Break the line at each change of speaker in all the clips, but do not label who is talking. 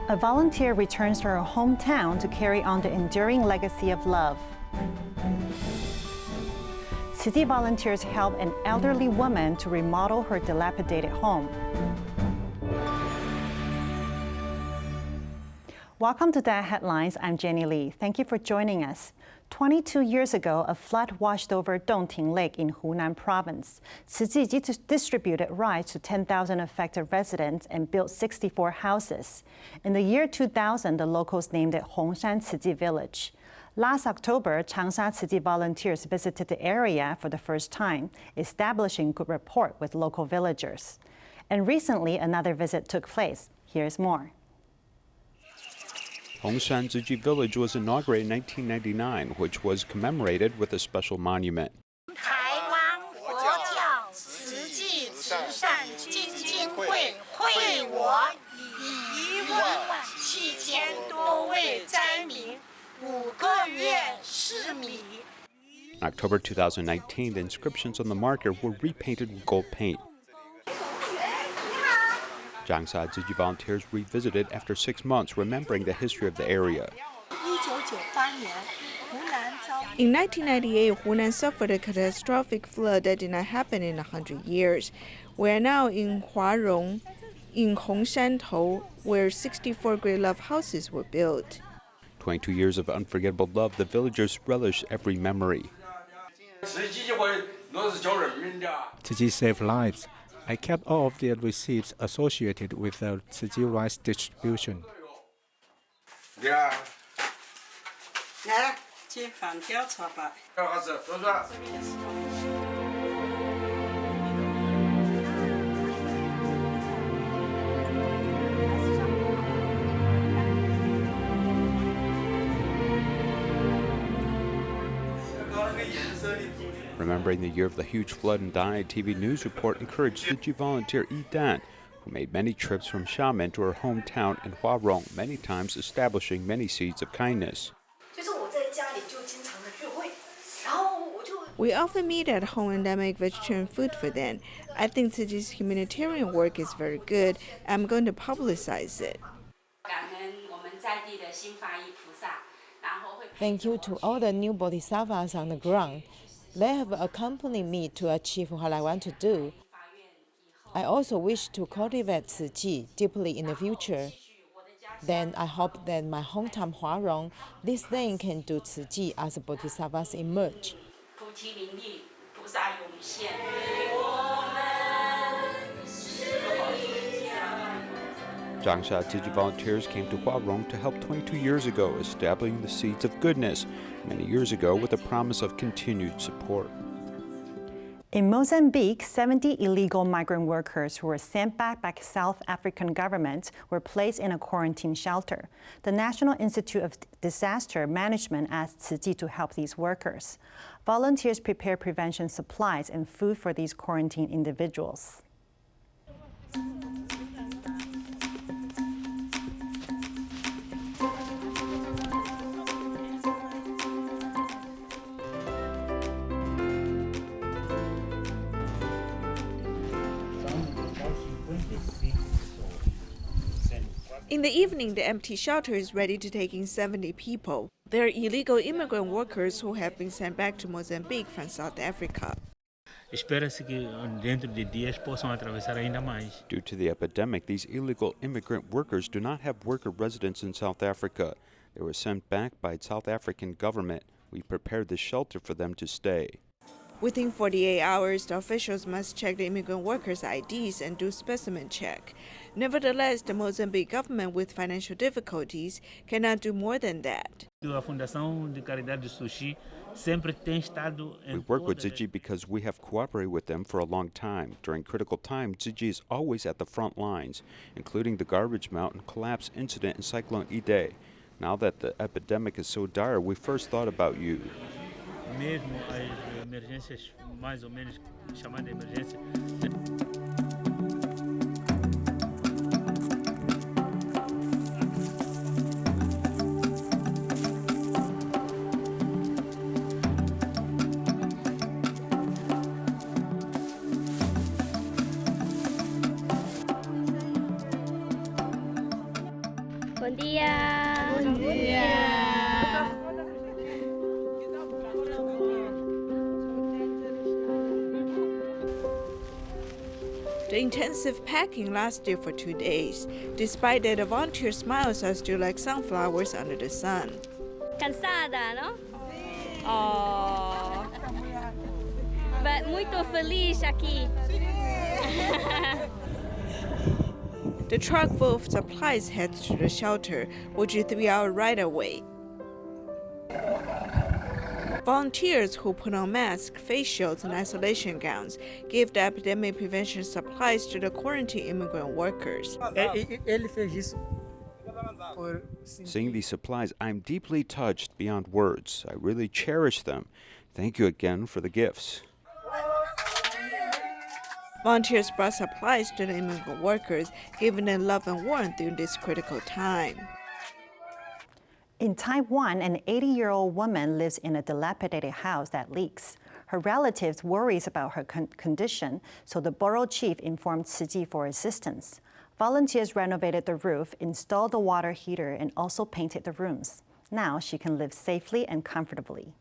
A volunteer returns to her hometown to carry on the enduring legacy of love. Tzu Chi volunteers help an elderly woman to remodel her dilapidated home. Welcome to DaAi Headlines. I'm Jenny Lee. Thank you for joining us. 22 years ago, a flood washed over Dongting Lake in Hunan Province. Tzu Chi distributed rides to 10,000 affected residents and built 64 houses. In the year 2000, the locals named it Hongshan Tzu Chi Village. Last October, Changsha Tzu Chi volunteers visited the area for the first time, establishing good rapport with local villagers. And recently, another visit took place. Here's more.
Hongshan Tzu Chi Village was inaugurated in 1999, which was commemorated with a special monument. In October 2019, the inscriptions on the marker were repainted with gold paint. Changsha Tzu Chi volunteers revisited after 6 months, remembering the history of the area.
In 1998, Hunan suffered a catastrophic flood that did not happen in 100 years. We are now in Huarong, in Hongshan Tzu, where 64 great love houses were built.
22 years of unforgettable love, the villagers relish every memory.
Tzu Chi saved lives. I kept all of the receipts associated with the Tzu Chi rice distribution.
Remembering the year of the huge flood, and DaAi TV news report encouraged Tzu Chi volunteer Yi Dan, who made many trips from Xiamen to her hometown in Huarong, many times establishing many seeds of kindness.
We often meet at home and I make vegetarian food for them. I think Tzu Chi's humanitarian work is very good. I'm going to publicize it.
Thank you to all the new bodhisattvas on the ground. They have accompanied me to achieve what I want to do. I also wish to cultivate Tzu Chi deeply in the future. Then I hope that my hometown Huarong, this thing can do Tzu Chi as bodhisattvas emerge.
Changsha Tzu Chi volunteers came to Huarong to help 22 years ago, establishing the seeds of goodness, many years ago with the promise of continued support.
In Mozambique, 70 illegal migrant workers who were sent back by South African government were placed in a quarantine shelter. The National Institute of Disaster Management asked Tzu Chi to help these workers. Volunteers prepare prevention supplies and food for these quarantined individuals.
In the evening, the empty shelter is ready to take in 70 people. They are illegal immigrant workers who have been sent back to Mozambique from South Africa.
Due to the epidemic, these illegal immigrant workers do not have worker residence in South Africa. They were sent back by South African government. We prepared the shelter for them to stay.
Within 48 hours, the officials must check the immigrant workers' IDs and do specimen check. Nevertheless, the Mozambique government, with financial difficulties, cannot do more than that.
We work with Tzu Chi because we have cooperated with them for a long time. During critical times, Tzu Chi is always at the front lines, including the garbage mountain collapse incident in Cyclone Idai. Now that the epidemic is so dire, we first thought about you.
Buen día. Buen día.
The intensive packing lasted for 2 days. Despite that, the volunteer smiles are still like sunflowers under the sun.
Cansada, ¿no? Oh. But muito feliz aquí.
The truck full of supplies heads to the shelter, which is a 3-hour ride away. Volunteers who put on masks, face shields, and isolation gowns give the epidemic prevention supplies to the quarantine immigrant workers.
Seeing these supplies, I'm deeply touched beyond words. I really cherish them. Thank you again for the gifts.
Volunteers brought supplies to the immigrant workers, giving them love and warmth during this critical time.
In Taiwan, an 80-year-old woman lives in a dilapidated house that leaks. Her relatives worries about her condition, so the borough chief informed Tzu Chi for assistance. Volunteers renovated the roof, installed the water heater, and also painted the rooms. Now she can live safely and comfortably.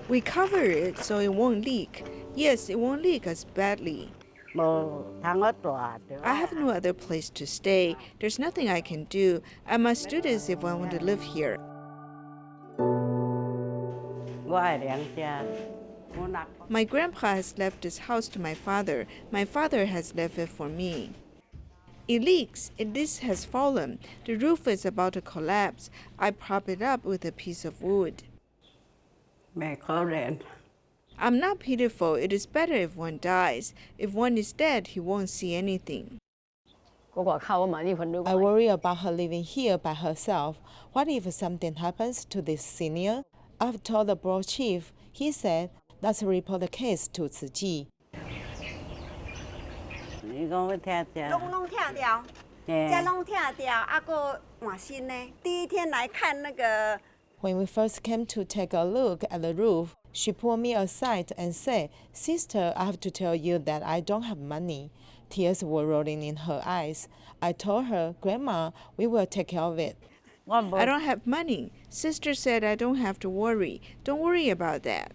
We cover it so it won't leak. Yes, it won't leak as badly. I have no other place to stay. There's nothing I can do. I must do this if I want to live here. My grandpa has left this house to my father. My father has left it for me. It leaks. This has fallen. The roof is about to collapse. I prop it up with a piece of wood. I'm not pitiful. It is better if one dies. If one is dead, he won't see anything.
I worry about her living here by herself. What if something happens to this senior? I've told the borough chief. He said, let's report the case to Tzu Chi. When we first came to take a look at the roof, she pulled me aside and said, "Sister, I have to tell you that I don't have money." Tears were rolling in her eyes. I told her, "Grandma, we will take care of it."
I don't have money. Sister said I don't have to worry. Don't worry about that.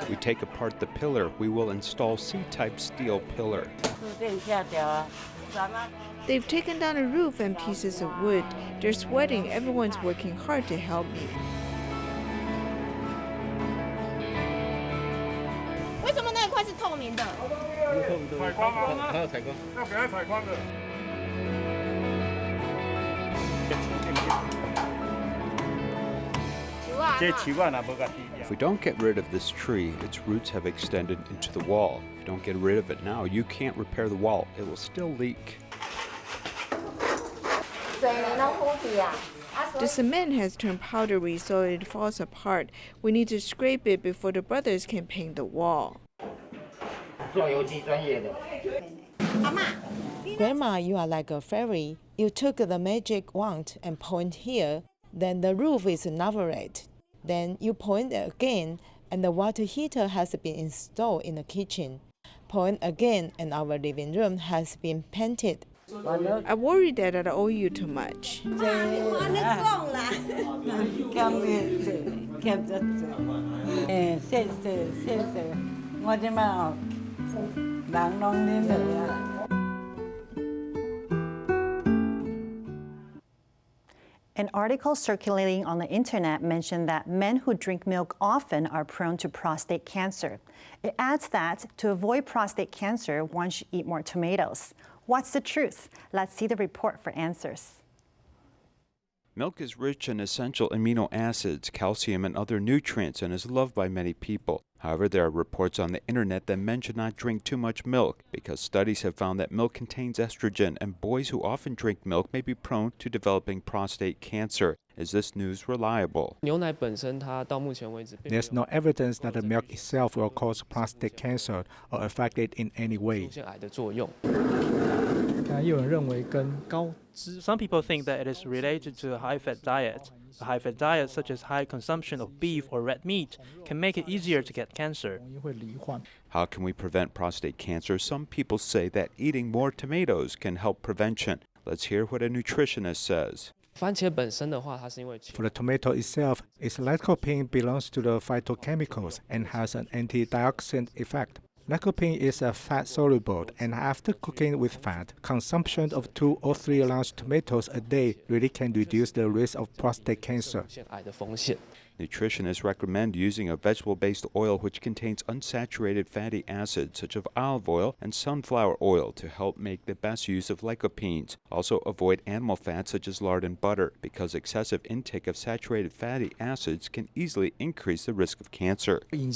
We take apart the pillar. We will install C-type steel pillar.
They've taken down a roof and pieces of wood. They're sweating. Everyone's working hard to help me.
If we don't get rid of this tree, its roots have extended into the wall. If you don't get rid of it now, you can't repair the wall. It will still leak.
The cement has turned powdery, so it falls apart. We need to scrape it before the brothers can paint the wall.
Grandma, you are like a fairy. You took the magic wand and point here. Then the roof is unraveled. Then you point again, and the water heater has been installed in the kitchen. Point again, and our living room has been painted.
I worry that I owe you too much.
An article circulating on the internet mentioned that men who drink milk often are prone to prostate cancer. It adds that to avoid prostate cancer, one should eat more tomatoes. What's the truth? Let's see the report for answers.
Milk is rich in essential amino acids, calcium, and other nutrients and is loved by many people. However, there are reports on the internet that men should not drink too much milk because studies have found that milk contains estrogen and boys who often drink milk may be prone to developing prostate cancer. Is this news reliable?
There's no evidence that the milk itself will cause prostate cancer or affect it in any way.
Some people think that it is related to a high-fat diet. A high-fat diet, such as high consumption of beef or red meat, can make it easier to get cancer.
How can we prevent prostate cancer? Some people say that eating more tomatoes can help prevention. Let's hear what a nutritionist says.
For the tomato itself, its lycopene belongs to the phytochemicals and has an antioxidant effect. Lycopene is a fat-soluble, and after cooking with fat, consumption of 2 or 3 large tomatoes a day really can reduce the risk of prostate cancer.
Nutritionists recommend using a vegetable-based oil which contains unsaturated fatty acids such as olive oil and sunflower oil to help make the best use of lycopenes. Also avoid animal fats such as lard and butter because excessive intake of saturated fatty acids can easily increase the risk of cancer.
In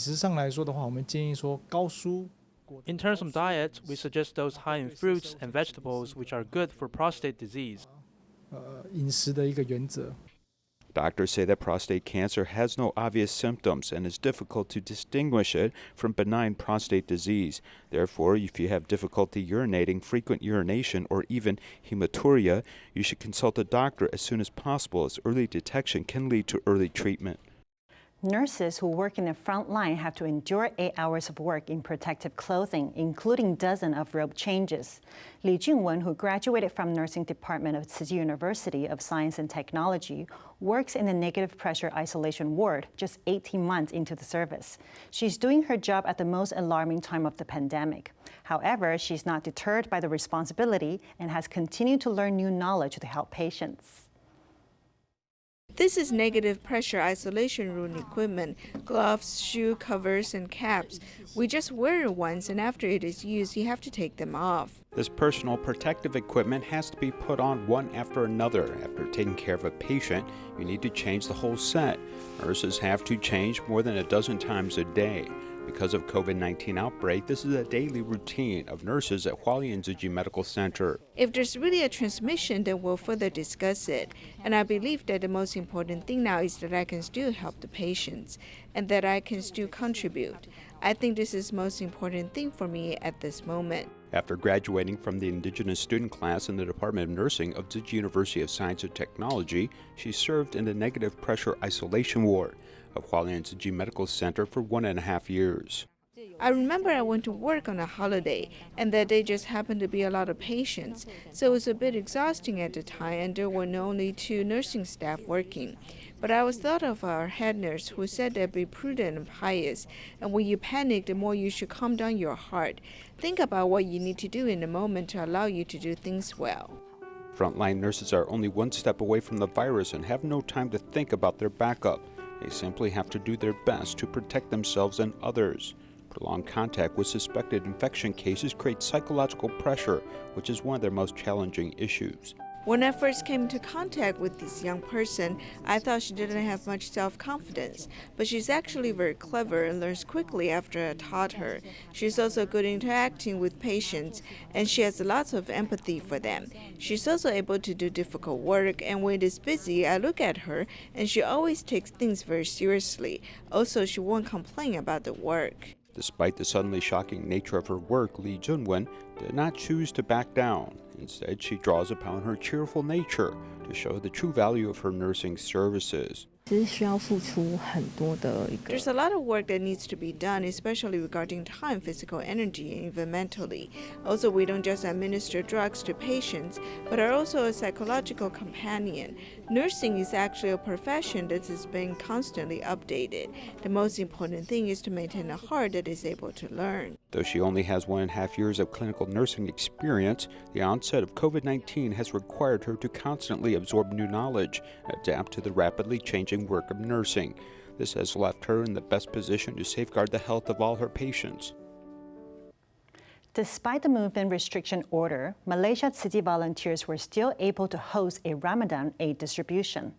terms of diet, we suggest those high in fruits and vegetables which are good for prostate disease.
Doctors say that prostate cancer has no obvious symptoms and is difficult to distinguish it from benign prostate disease. Therefore, if you have difficulty urinating, frequent urination, or even hematuria, you should consult a doctor as soon as possible, as early detection can lead to early treatment.
Nurses who work in the front line have to endure 8 hours of work in protective clothing, including dozens of robe changes. Li Junwen, who graduated from nursing department of Tzu Chi University of Science and Technology, works in the negative pressure isolation ward just 18 months into the service. She's doing her job at the most alarming time of the pandemic. However, she's not deterred by the responsibility and has continued to learn new knowledge to help patients.
This is negative pressure isolation room equipment, gloves, shoe covers, and caps. We just wear it once, and after it is used, you have to take them off.
This personal protective equipment has to be put on one after another. After taking care of a patient, you need to change the whole set. Nurses have to change more than a dozen times a day. Because of COVID-19 outbreak, this is a daily routine of nurses at Hualien Tzu Chi Medical Center.
If there's really a transmission, then we'll further discuss it. And I believe that the most important thing now is that I can still help the patients and that I can still contribute. I think this is the most important thing for me at this moment.
After graduating from the indigenous student class in the Department of Nursing of Tzu Chi University of Science and Technology, she served in the negative pressure isolation ward of Hualien Tzu Chi Medical Center for 1.5 years.
I remember I went to work on a holiday, and that day just happened to be a lot of patients, so it was a bit exhausting at the time, and there were only 2 nursing staff working. But I was thought of our head nurse who said that be prudent and pious, and when you panic, the more you should calm down your heart. Think about what you need to do in the moment to allow you to do things well.
Frontline nurses are only one step away from the virus and have no time to think about their backup. They simply have to do their best to protect themselves and others. Prolonged contact with suspected infection cases creates psychological pressure, which is one of their most challenging issues.
When I first came into contact with this young person, I thought she didn't have much self-confidence, but she's actually very clever and learns quickly after I taught her. She's also good interacting with patients, and she has lots of empathy for them. She's also able to do difficult work, and when it is busy, I look at her, and she always takes things very seriously. Also, she won't complain about the work.
Despite the suddenly shocking nature of her work, Li Junwen did not choose to back down. Instead, she draws upon her cheerful nature to show the true value of her nursing services.
There's a lot of work that needs to be done, especially regarding time, physical energy, and even mentally. Also, we don't just administer drugs to patients, but are also a psychological companion. Nursing is actually a profession that is being constantly updated. The most important thing is to maintain a heart that is able to learn.
Though she only has 1.5 years of clinical nursing experience, the onset of COVID-19 has required her to constantly absorb new knowledge and adapt to the rapidly changing work of nursing. This has left her in the best position to safeguard the health of all her patients.
Despite the movement restriction order, Malaysia Tzu Chi volunteers were still able to host a Ramadan aid distribution.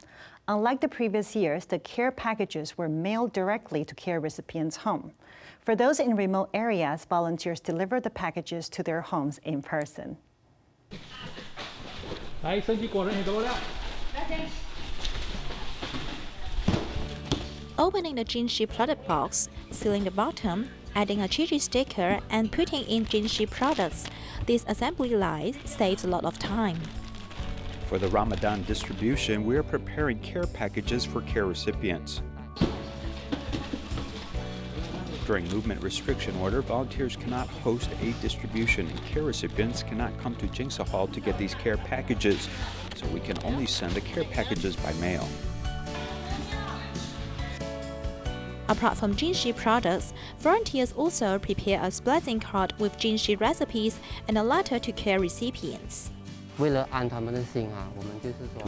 Unlike the previous years, the care packages were mailed directly to care recipients' home. For those in remote areas, volunteers delivered the packages to their homes in person.
Opening the Jinshi product box, sealing the bottom, adding a Chi Chi sticker, and putting in Jinshi products, this assembly line saves a lot of time.
For the Ramadan distribution, we are preparing care packages for care recipients. During movement restriction order, volunteers cannot host aid distribution and care recipients cannot come to Changsha Hall to get these care packages, so we can only send the care packages by mail.
Apart from Jinshi products, volunteers also prepare a blessing card with Jinshi recipes and a letter to care recipients.
To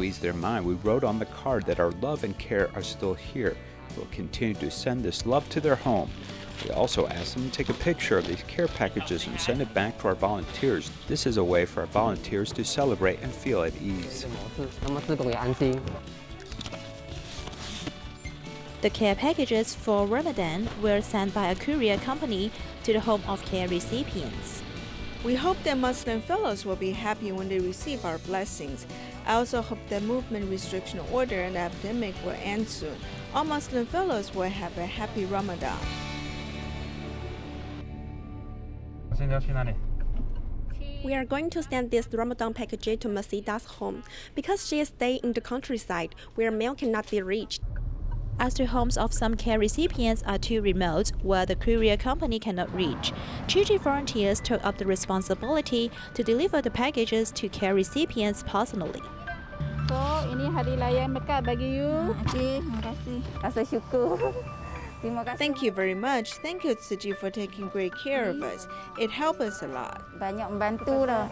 ease their mind, we wrote on the card that our love and care are still here. We'll continue to send this love to their home. We also asked them to take a picture of these care packages and send it back to our volunteers. This is a way for our volunteers to celebrate and feel at ease.
The care packages for Ramadan were sent by a courier company to the home of care recipients.
We hope that Muslim fellows will be happy when they receive our blessings. I also hope the movement restriction order and the epidemic will end soon. All Muslim fellows will have a happy Ramadan.
We are going to send this Ramadan package to Masida's home because she is staying in the countryside where mail cannot be reached.
As the homes of some care recipients are too remote where the courier company cannot reach, Chi Chi volunteers took up the responsibility to deliver the packages to care recipients personally.
So, ini hari raya yang berkat bagi you. Terima kasih. Rasa syukur.
Thank you very much. Thank you, Tzu Chi, for taking great care of us. It helped us a lot.
Banyak membantu dah.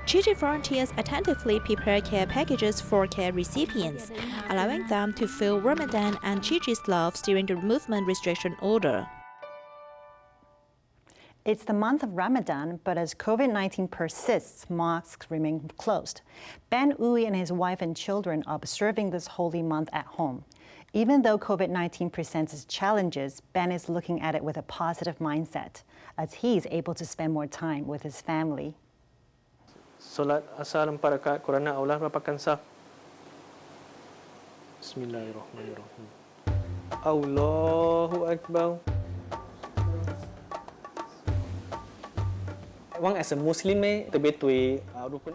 Chi Chi volunteers attentively prepare care packages for care recipients, allowing them to feel Ramadan and Chi Chi's love during the movement restriction order.
It's the month of Ramadan, but as COVID-19 persists, mosques remain closed. Ben Uy and his wife and children are observing this holy month at home. Even though COVID-19 presents its challenges, Ben is looking at it with a positive mindset, as he is able to spend more time with his family.
Salat asar 4 rakaat kerana Allah merupakan sah. Bismillahirrahmanirrahim. Allahu Akbar.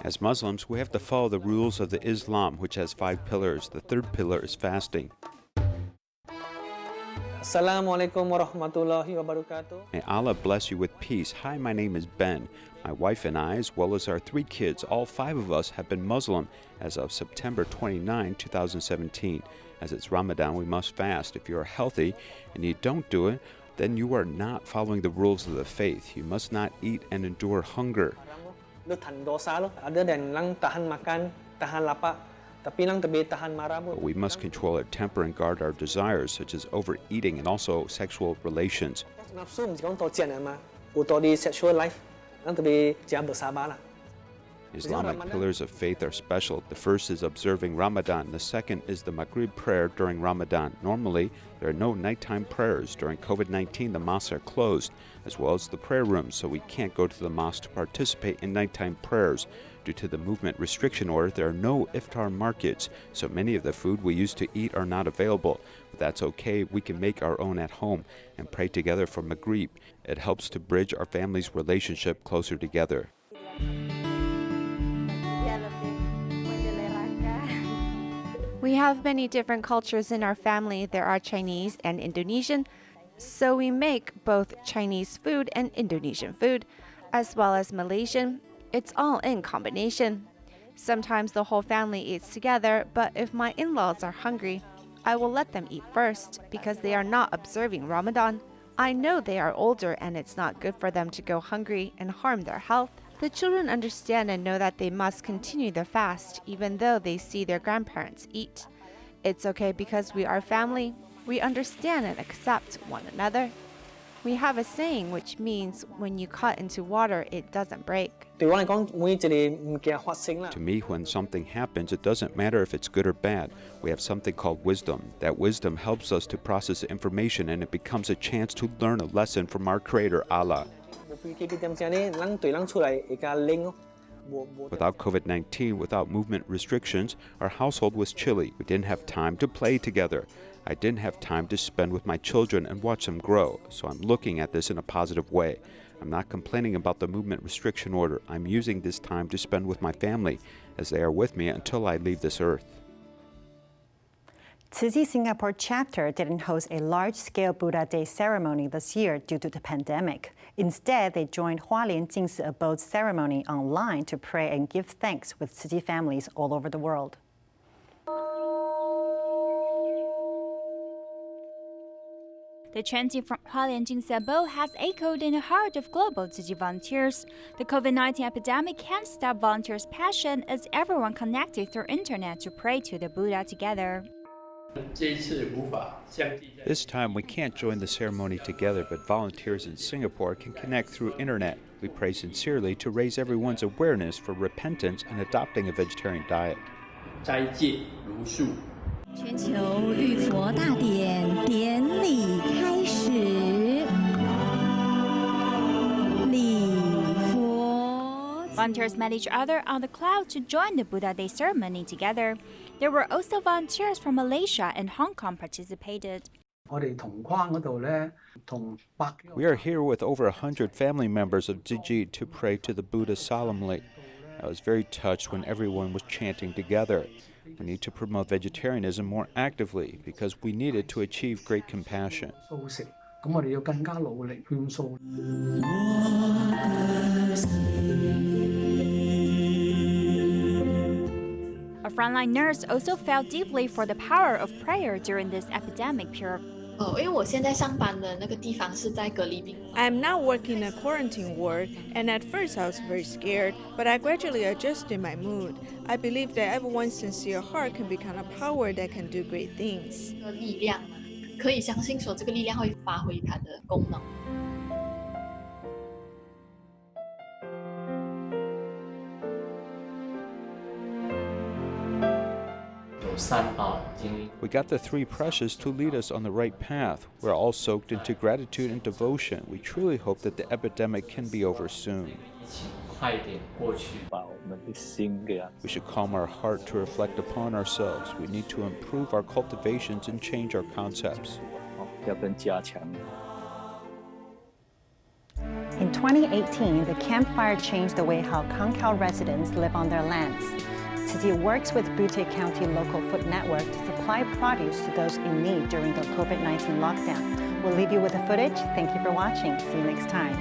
As Muslims, we have to follow the rules of the Islam, which has 5 pillars. The third pillar is fasting.
Assalamualaikum warahmatullahi wabarakatuh.
May Allah bless you with peace. Hi, my name is Ben. My wife and I, as well as our 3 kids, all 5 of us have been Muslim as of September 29, 2017. As it's Ramadan, we must fast. If you are healthy and you don't do it, then you are not following the rules of the faith. You must not eat and endure hunger. But we must control our temper and guard our desires, such as overeating and also sexual relations. Islamic pillars of faith are special. The first is observing Ramadan. The second is the Maghrib prayer during Ramadan. Normally, there are no nighttime prayers. During COVID-19, the mosques are closed, as well as the prayer rooms, so we can't go to the mosque to participate in nighttime prayers. Due to the movement restriction order, there are no iftar markets, so many of the food we used to eat are not available. But that's okay. We can make our own at home and pray together for Maghrib. It helps to bridge our family's relationship closer together.
We have many different cultures in our family. There are Chinese and Indonesian, so we make both Chinese food and Indonesian food, as well as Malaysian. It's all in combination. Sometimes the whole family eats together, but if my in-laws are hungry, I will let them eat first because they are not observing Ramadan. I know they are older and it's not good for them to go hungry and harm their health. The children understand and know that they must continue their fast even though they see their grandparents eat. It's okay because we are family. We understand and accept one another. We have a saying which means when you cut into water, it doesn't break.
To me, when something happens, it doesn't matter if it's good or bad. We have something called wisdom. That wisdom helps us to process information and it becomes a chance to learn a lesson from our Creator, Allah. Without COVID-19, without movement restrictions, our household was chilly. We didn't have time to play together. I didn't have time to spend with my children and watch them grow, so I'm looking at this in a positive way. I'm not complaining about the movement restriction order. I'm using this time to spend with my family as they are with me until I leave this earth.
Tzu Chi Singapore chapter didn't host a large-scale Buddha Day ceremony this year due to the pandemic. Instead, they joined Hualien Jingsi Abode ceremony online to pray and give thanks with Tzu Chi families all over the world.
The chanting from Hualien Jingsi Abode has echoed in the heart of global Tzu Chi volunteers. The COVID-19 epidemic can't stop volunteers' passion as everyone connected through internet to pray to the Buddha together.
This time we can't join the ceremony together, but volunteers in Singapore can connect through internet. We pray sincerely to raise everyone's awareness for repentance and adopting a vegetarian diet.
全球浴佛大典典礼开始，礼佛。
Volunteers met each other on the cloud to join the Buddha Day ceremony together. There were also volunteers from Malaysia and Hong Kong participated.
We are here with over 100 family members of Tzu Chi to pray to the Buddha solemnly. I was very touched when everyone was chanting together. We need to promote vegetarianism more actively because we need it to achieve great compassion.
A frontline nurse also felt deeply for the power of prayer during this epidemic period.
I am now working in a quarantine ward, and at first I was very scared, but I gradually adjusted my mood. I believe that everyone's sincere heart can become a power that can do great things.
We got the three precious to lead us on the right path. We're all soaked into gratitude and devotion. We truly hope that the epidemic can be over soon. We should calm our heart to reflect upon ourselves. We need to improve our cultivations and change our concepts.
In 2018, the campfire changed the way how Kang Khao residents live on their lands. Tzu Chi works with Butte County Local Food Network to supply produce to those in need during the COVID-19 lockdown. We'll leave you with the footage. Thank you for watching. See you next time.